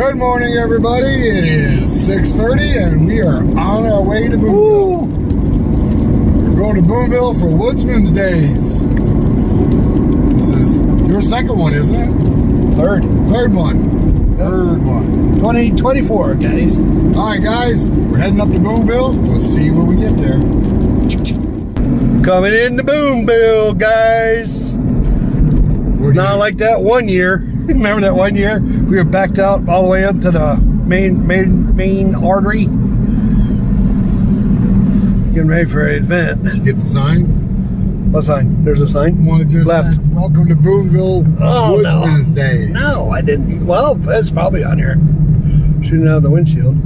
Good morning, everybody. It is 6:30 and we are on our way to Boonville. We're going to Boonville for Woodsman's Days. This is your second one, isn't it? Third one. 2024, guys. All right, guys, we're heading up to Boonville. We'll see when we get there. Coming into Boonville, guys. It's not like that one year. Remember that one year? We were backed out all the way up to the main artery. Getting ready for an event. Did you get the sign? What sign? There's a sign. Want to just left. Welcome to Boonville Woodsman's Days. No, I didn't. Well, it's probably on here. Shooting out of the windshield.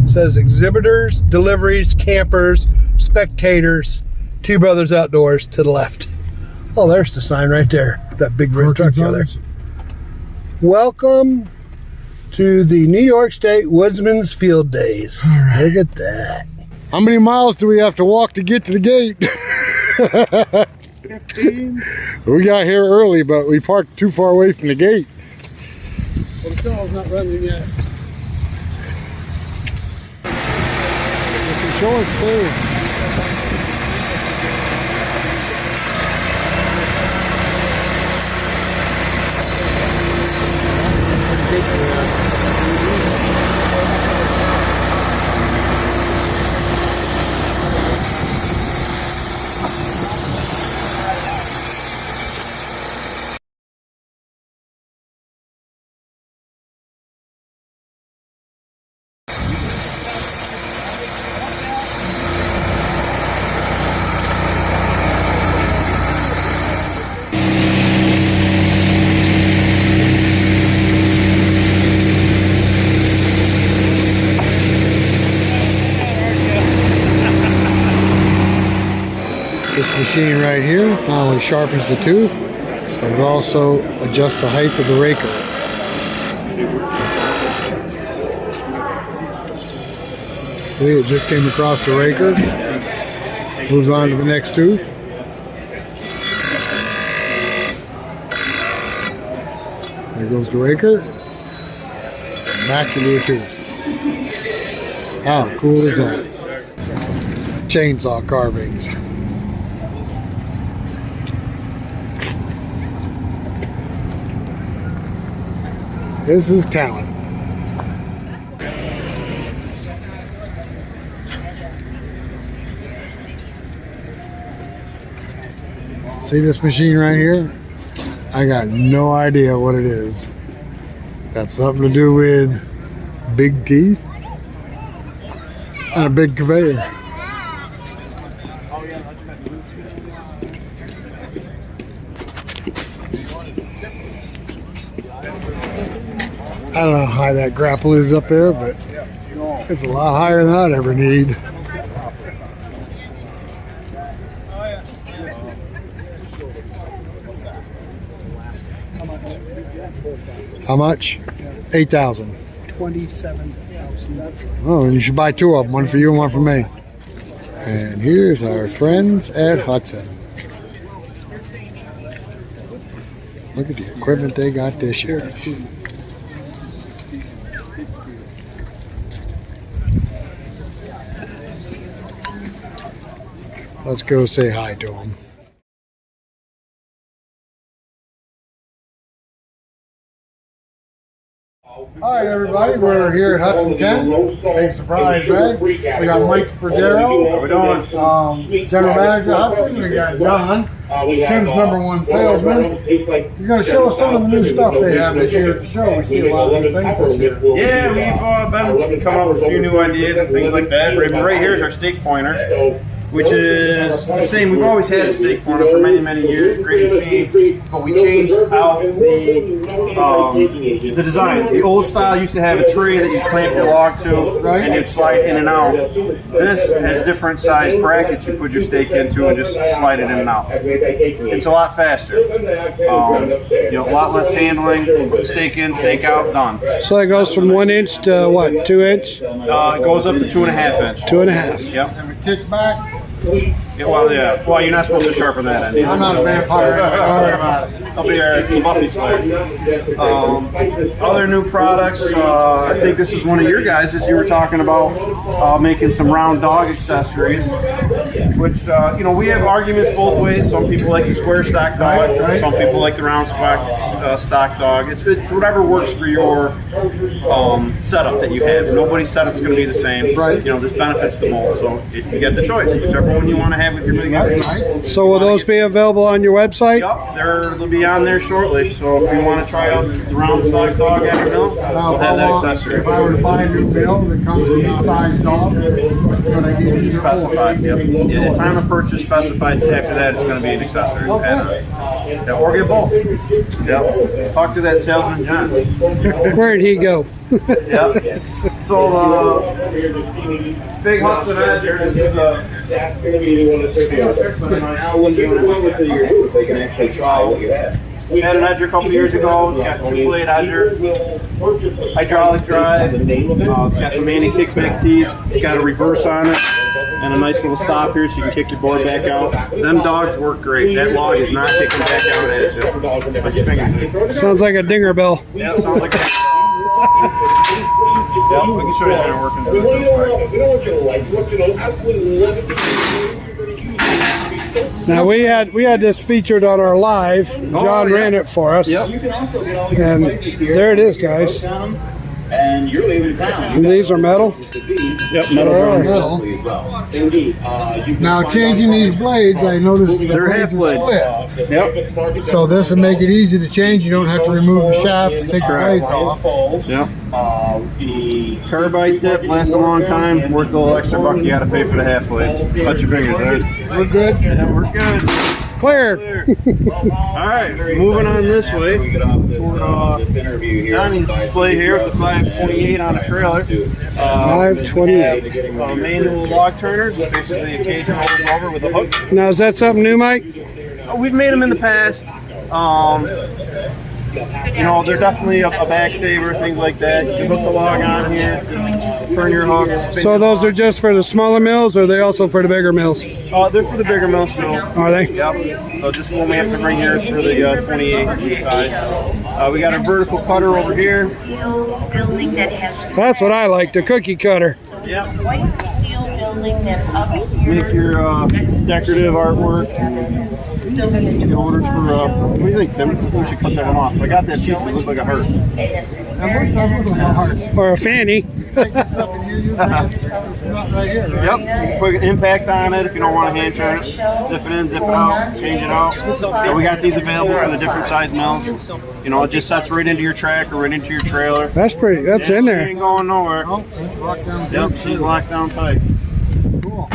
It says exhibitors, deliveries, campers, spectators, Two Brothers Outdoors to the left. Oh, there's the sign right there. That big red truck there. Welcome to the New York State Woodsman's Field Days. Right. Look at that. How many miles do we have to walk to get to the gate? 15. We got here early, but we parked too far away from the gate. Well, the show's not running yet. The show is clear. This machine right here not only sharpens the tooth, but it also adjusts the height of the raker. See, it just came across the raker, moves on to the next tooth. There goes the raker, back to the tooth. How cool is that? Chainsaw carvings. This is talent. See this machine right here? I got no idea what it is. Got something to do with big teeth and a big conveyor. I don't know how high that grapple is up there, but it's a lot higher than I'd ever need. How much? 8,000. 27,000. Oh, you should buy two of them, one for you and one for me. And here's our friends at Hud-son. Look at the equipment they got this year. Let's go say hi to them. All right, everybody, we're here at Hudsonson. Big surprise, right? We got Mike Sperdero. How we doing? General Manager Hudson. We got John, Tim's #1 salesman. You're going to show us some of the new stuff they have this year at the show. We see a lot of new things this year. Yeah, we've been coming up with a few new ideas and things like that. Right here is our stake pointer, which is the same. We've always had a stake pointer for many, many years. Great machine, but we changed out the design. The old style used to have a tray that you clamp your log to, and you'd slide in and out. This has different size brackets you put your stake into and just slide it in and out. It's a lot faster. A lot less handling. Stake in, stake out, done. So it goes from 1 inch to what, 2 inch? It goes up to 2.5 inch. 2.5. Yep. And it kicks back. Yeah, well, yeah. Well, you're not supposed to sharpen that end. I'm not a vampire. Don't worry about it. I'll be alright. It's the Buffy Slayer. Other new products. I think this is one of your guys' as you were talking about making some round dog accessories. Which, you know, we have arguments both ways. Some people like the square stock dog. Right. Some people like the round stock dog. It's whatever works for your setup that you have. Nobody's setup's going to be the same. Right. You know, this benefits the most. So you get the choice. Whichever one you want to have with your big Nice. So will those be available on your website? Yep, they'll be on there shortly. So if you want to try out the round stock dog at your mill, Now, we'll have that accessory. if I were to buy a new mill that comes with this size dog, would I get it Specified, yep. Yeah, the time of purchase specified. After that, it's going to be an accessory. Yeah, or get both. Yep. Talk to that salesman, John. Where'd he go? Yep. So the big Hudson Edger, this is a. That's going to be one of the now, when people go with the years, they can actually try what you have. We had an edger a couple years ago. It's got 2-blade edger, hydraulic drive. It's got some anti-kickback teeth. It's got a reverse on it and a nice little stop here so you can kick your board back out. Them dogs work great. That log is not kicking back out at you. Put your fingers in. Sounds like a dinger bell. Yeah, it sounds like a... Yep, we can show you how they're working. We don't want you to like, you know, absolutely love it. Now we had this featured on our live. John yeah. ran it for us. Yep. And there it is, guys. And you're leaving town. And these are metal. Yep, metal Sure. drums. Indeed. Now, changing these blades, I noticed the They're blades half are blade. split. Yep. So this would make it easy to change. You don't have to remove the shaft and take the blades off. Yep. The Carbide tip lasts a long time. Worth the little extra buck you got to pay for the half blades. Touch your fingers there. We're good. Yeah, we're good. Clear. All right, moving on this way. Johnny's display here with the 528 on a trailer. 528. Manual log turners, basically a cage over and over with a hook. Now is that something new, Mike? We've made them in the past. You know, they're definitely a back saver, things like that. You can hook the log on here, turn your hook. Spin So your those log. are just for the smaller mills, or are they also for the bigger mills? They're for the bigger mills too. Are they? Yep. So just one we have to bring here is for the 28 size. We got a vertical cutter over here. Steel building that has That's what I like, the cookie cutter. Yep. white steel building that's up here. Make your decorative artwork. The owners for, what do you think, Tim? We should cut that one off. I got that piece that looked like a heart. That looks hard. Or a fanny. Take this up and you use this nut right here, right? Yep. Put an impact on it if you don't want to hand turn it. Zip it in, zip it out, change it out. So we got these available for the different size mills. You know, it just sets right into your track or right into your trailer. That's pretty, that's Yeah, in She there. ain't going nowhere. Oh, it's locked down. Yep, she's locked down tight. Cool.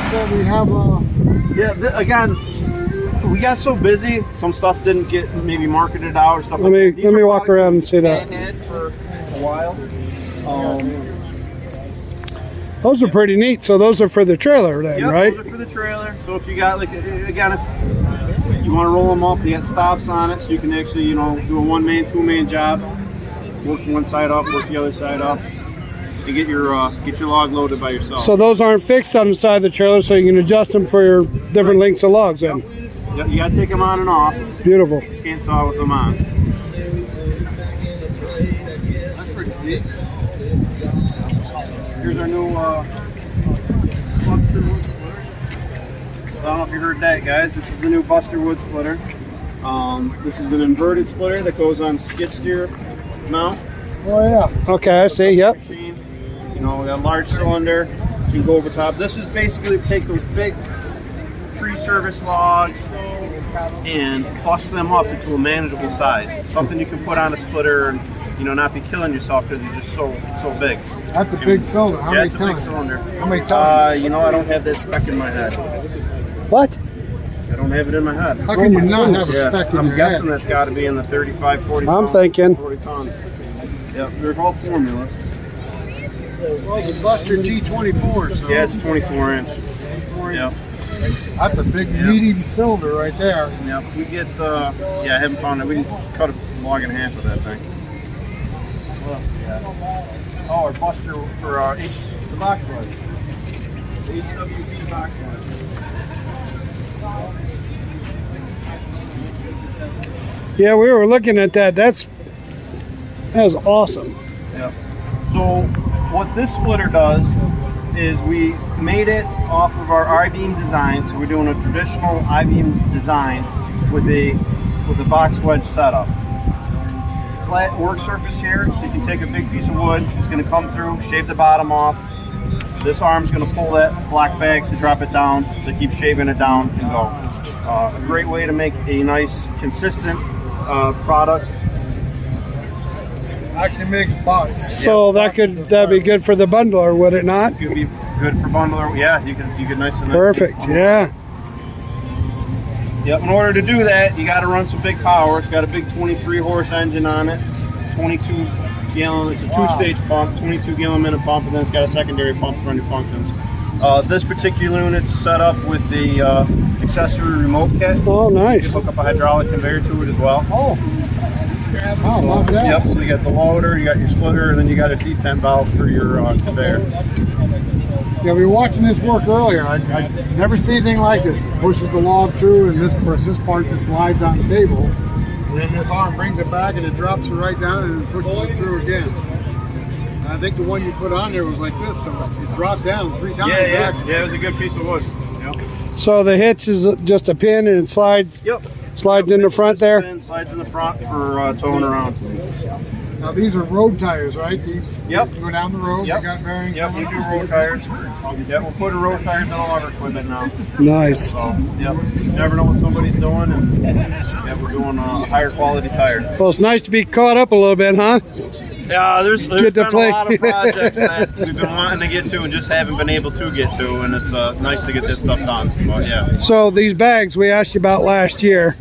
So we have Yeah, again, we got so busy, some stuff didn't get maybe marketed out or stuff Let like me that. These let me are walk products around and see that. I've had for a while. Those are pretty neat. So those are for the trailer then, Yep, right? those are for the trailer. So if you got like, again, if you want to roll them up, they got stops on it, so you can actually, you know, do a one-man, two-man job. Work one side up, work the other side up, and get your log loaded by yourself. So those aren't fixed on the side of the trailer, so you can adjust them for your different lengths of logs then. Yep, you got to take them on and off. Beautiful. You can't saw with them on. That's pretty neat. Here's our new Buster wood splitter. I don't know if you heard that, guys. This is the new Buster wood splitter. This is an inverted splitter that goes on skid steer mount. Oh yeah. Okay, I see. Yep. Machine. You know, we got a large cylinder. So you can go over top. This is basically to take those big tree service logs and bust them up into a manageable size. Something you can put on a splitter and, you know, not be killing yourself because you're just so big. That's a big cylinder. How Yeah, many it's a big tons? cylinder. How many tons? You know, I don't have that spec in my head. What? I don't don't have it in my head. How can you not have a Yeah, spec in I'm your guessing head? that's got to be in the 35, 40 I'm tons. thinking. 40 tons. Yep, they're all formulas. Well, it's a Buster G24, so Yeah, it's 24 inch. Yep. that's a big meaty cylinder right there. Yep. We get yeah, I haven't found it. We can cut a log in half of that thing. Oh, our Buster for the box wood. HWB box wood. Yeah, we were looking at that. That was awesome. Yep. So what this splitter does is we made it off of our I-beam design. So we're doing a traditional I-beam design with a box wedge setup. Flat work surface here, so you can take a big piece of wood. It's going to come through, shave the bottom off. This arm's going to pull that block back to drop it down, to keep shaving it down and go. A great way to make a nice, consistent product. Actually makes box. So that'd be good for the bundler, would it not? Could be good for bundler. Yeah, you could nice and Perfect. Yeah. Yep. In order to do that, you got to run some big power. It's got a big 23 horse engine on it, 22 gallon. It's a two-stage pump, 22 gallon minute pump, and then it's got a secondary pump to run your functions. This particular unit's set up with the accessory remote kit. Oh, You nice. can hook up a hydraulic conveyor to it as well. Oh, love that. Yep. So you got the loader, you got your splitter, and then you got a detent valve for your conveyor. Yeah, we were watching this work earlier. I never seen anything like this. It pushes the log through, and this, of course, this part just slides on the table. And then this arm brings it back, and it drops it right down, and it pushes it through again. And I think the one you put on there was like this, so it dropped down 3 times. Yeah. It was a good piece of wood. Yep. So the hitch is just a pin and it slides Yep. in the front there. Spin, slides in the front for towing around. Now these are road tires, right? These Yep. go down the road. Yep. They got bearings. Yep, we do road tires. Yep, we're putting road tires on all our equipment now. Nice. So, yep, you never know what somebody's doing, and yeah, we're doing a higher quality tire. Well, it's nice to be caught up a little bit, huh? Yeah, there's Get to been play. a lot of projects that we've been wanting to get to and just haven't been able to get to, and it's nice to get this stuff done. But yeah, So these bags we asked you about last year,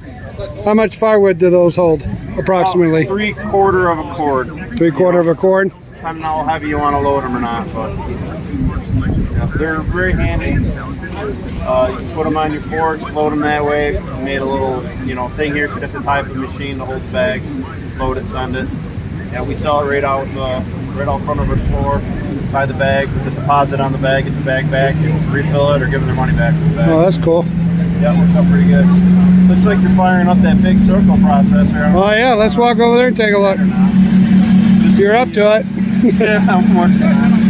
how much firewood do those hold, approximately? 3/4 of a cord. 3/4 of a cord? Depending on how heavy you want to load them or not, but yeah, they're very handy. You can put them on your forks, load them that way. We made a little, thing here so you have to tie up the machine to hold the bag, load it, send it. Yeah, we sell it right out front of our floor. Tie the bag, put the deposit on the bag, get the bag back, and refill it or give them their money back for the bag. Oh, that's cool. Yeah, it works out pretty good. Looks like you're firing up that big circle processor. Oh yeah, let's walk over there and take a look. You're up to it. Yeah, I'm working on it.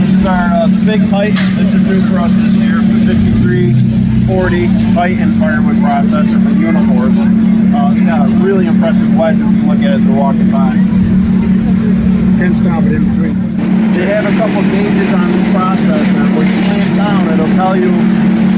This is our the big Titan. This is new for us this year. The 5340 Titan firewood processor from Uniforce. It's got a really impressive wedge if you look at it as you're walking by. Can't stop it in between. They have a couple gauges on this processor. When you clamp down, it'll tell you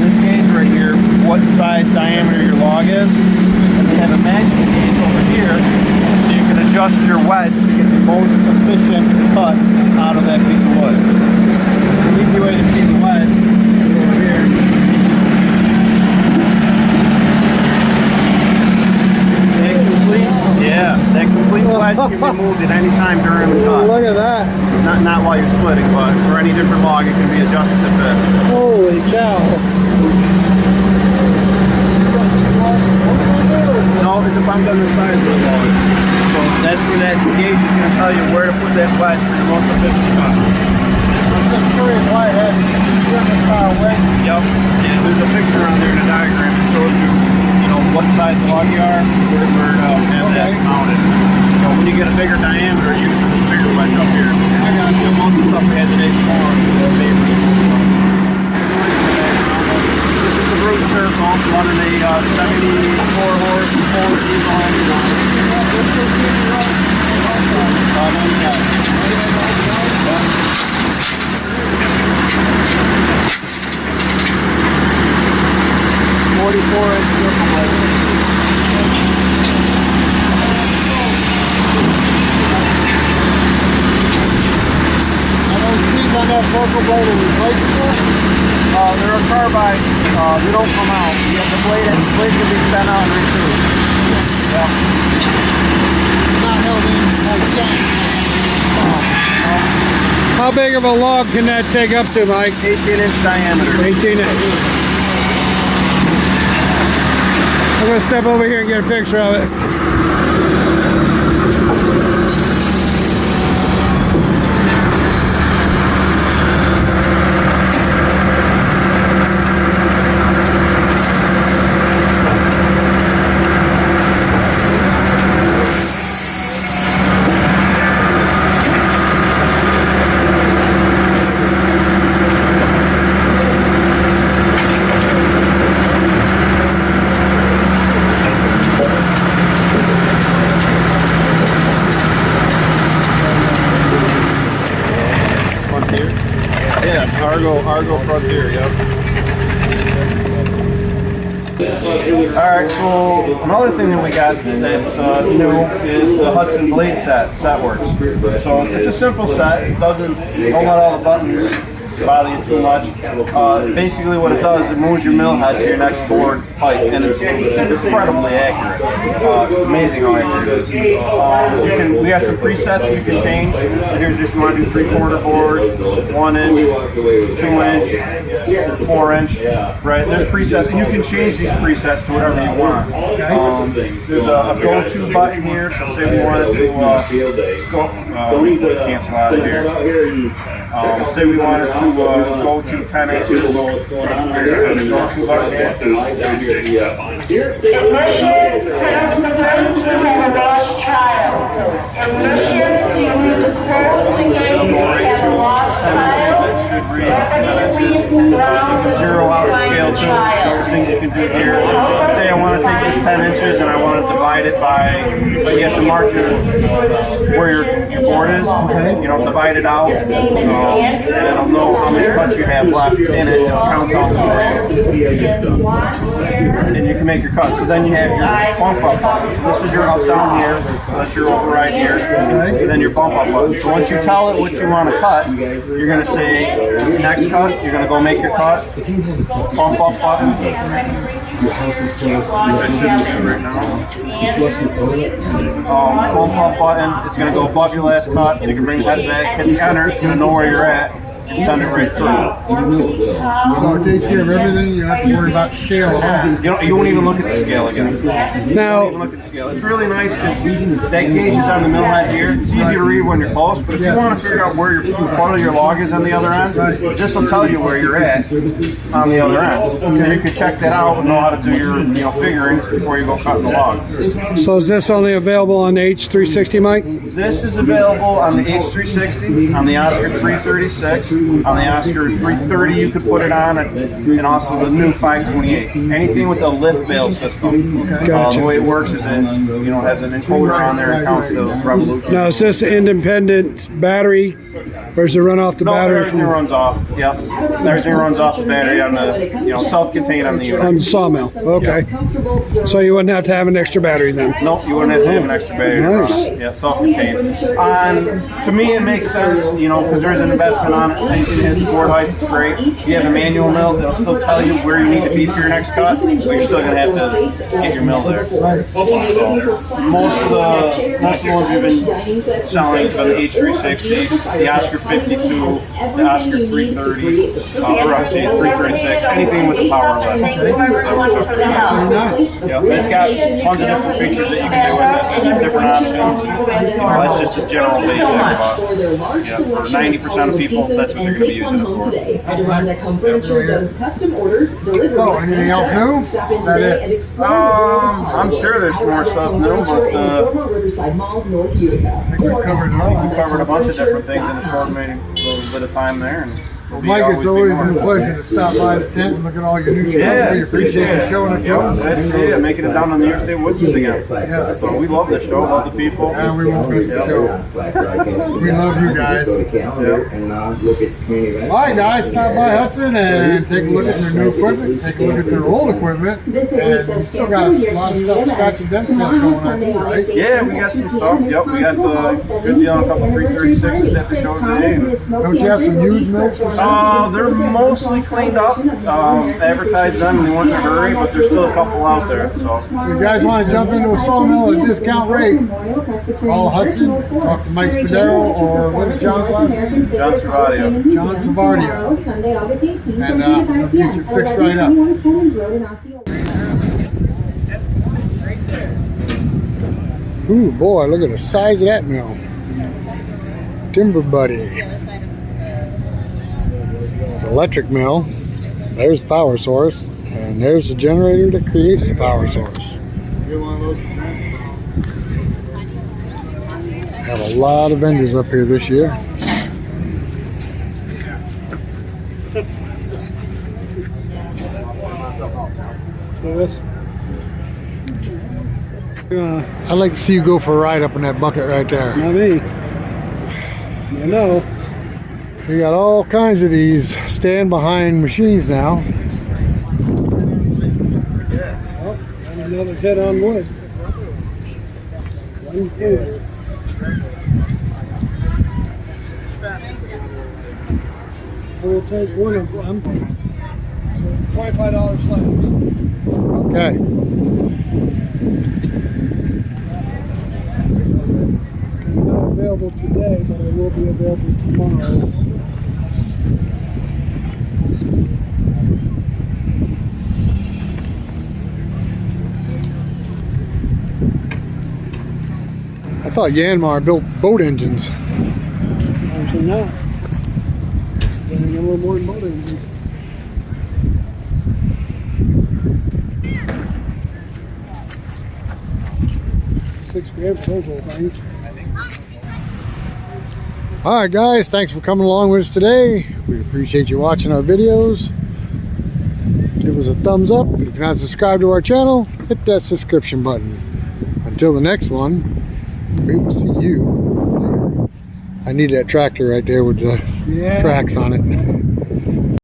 this gauge right here what size diameter your log is. And they have a manual gauge over here, so you can adjust your wedge to get the most efficient cut out of that piece of wood. An easy way to see the wedge is over here. That complete wedge can be moved at any time during the cut. Look at that. Not while you're splitting, but for any different log, it can be adjusted to fit. Holy cow. No, it depends on the size of the log. So that's where that gauge is going to tell you where to put that wedge for your most efficient cut. I'm just curious why it has different style wedge. Yep. Yeah, there's a picture on there in the diagram that shows you, what size log you are, where to have that mounted. So when you get a bigger diameter, use this bigger wedge up here. Most of the stuff we had today is smaller, so favorite. This is the root circle running a 74 horse and 4 diesel engine on it. Are those keys on that circle blade are replaceable? They're a carbide. They don't come out. You have the blade can be sent out and returned. Yeah. Not held in like sand. How big of a log can that take up to, Mike? 18-inch diameter. 18 inches. I'm gonna step over here and get a picture of it. Argo Frontier, yep. Alright, so another thing that we got that's new is the Hud-son blade set works. So it's a simple set. It don't let all the buttons bother you too much. Basically what it does, it moves your mill head to your next board height, and it's incredibly accurate. It's amazing how accurate it is. We have some presets you can change. So here's if you want to do 3/4 board, 1 inch, 2 inch, 4 inch, right? There's presets, and you can change these presets to whatever you want. There's a go-to button here, so say we wanted to cancel out of here. Say we wanted to go to 10 inches. Ignition, transmitter to have a lost child. Ignition to close the gate has a lost child. Zero out the scale too. Other things you can do here. Say I want to take this 10 inches and I want to divide it by, but you have to mark where your board is. You know, divide it out. And it'll know how many cuts you have left in it. It'll count down for you. And you can make your cuts. So then you have your bump up button. So this is your up down here. So that's your override here. And then your bump up button. So once you tell it what you want to cut, you're going to say next cut. You're going to go make your cut. Bump up button. Bump up button. It's going to go above your last cut. So you can bring the head back, hit the enter. It's going to know where you're at. Send it right through. So it takes care of everything. You don't have to worry about the scale at all. You won't even look at the scale again. Now, You won't even look at the scale. It's really nice because that gauge is on the mill head here. It's easy to read when you're close, but if you want to figure out where your log is on the other end, this will tell you where you're at on the other end. So you can check that out and know how to do your figuring before you go cutting the log. so is this only available on the H360, Mike? This is available on the H360, on the Oscar 336, on the Oscar 330 you could put it on, and also the new 528. Anything with the lift bail system. Gotcha. The way it works is it has an encoder on there and counts those revolutions. Now, is this an independent battery, or does it run off the No, battery? everything runs off. Yep, everything runs off the battery on the self-contained on the unit. On the sawmill. Okay. So you wouldn't have to have an extra battery then? Nope, you wouldn't have to have an extra battery. Nice. Yeah, self-contained. To me, it makes sense, because there's an investment on it. It has board height, it's great. If you have a manual mill, it'll still tell you where you need to be for your next cut, but you're still going to have to get your mill there. So, most of the ones we've been selling has been the H360, the Oscar 52, the Oscar 330, or I say 336, anything with a power lift. It's got tons of different features that you can do with it. There's different options. That's just a general basic, but for 90% of people, that's what they're going to be using it for. So, anything else new? Is that it? I'm sure there's more stuff new, but I think we've covered a bunch of different things in a short little bit of time there. And Mike, it's always a pleasure to stop by the tent and look at all your new stuff. We appreciate you showing it to us. That's it. Making it down on the New York State Woodsman's again. Yes. So we love the show, love the people. And we won't miss the show. We love you guys. All right, guys, stop by Hudson and take a look at their new equipment, take a look at their old equipment, and we still got a lot of stuff, scratch and dent stuff going on too, right? Yeah, we got some stuff. Yep, we got the good deal on a couple 336s at the show today. Don't you have some used mills for sale? They're mostly cleaned up. Advertise them and they weren't in a hurry, but there's still a couple out there. So If you guys want to jump into a sawmill at a discount rate, call Hudson, talk to Mike Spadero, or what is John's last name? John Savadio. John Savadio. Sunday, August 18th, And, from 2 to 5 he'll get p.m. you fixed right up. 1121 Clemens Road in Osceola. Ooh, boy, look at the size of that mill. Timber Buddy. It's an electric mill. There's the power source. And there's the generator that creates the power source. Have a lot of vendors up here this year. So this. I'd like to see you go for a ride up in that bucket right there. Not me. I know. We got all kinds of these stand behind machines now. Oh, and another hit on wood. 1 2. We'll take one of them. $25 slabs. Okay. Not available today, but it will be available tomorrow. I thought Yanmar built boat engines. Actually not. Getting a little more than boat engines. $6 for those old things. Alright guys, thanks for coming along with us today. We appreciate you watching our videos. Give us a thumbs up. If you're not subscribed to our channel, hit that subscription button. Until the next one, we will see you later. I need that tractor right there with the tracks on it.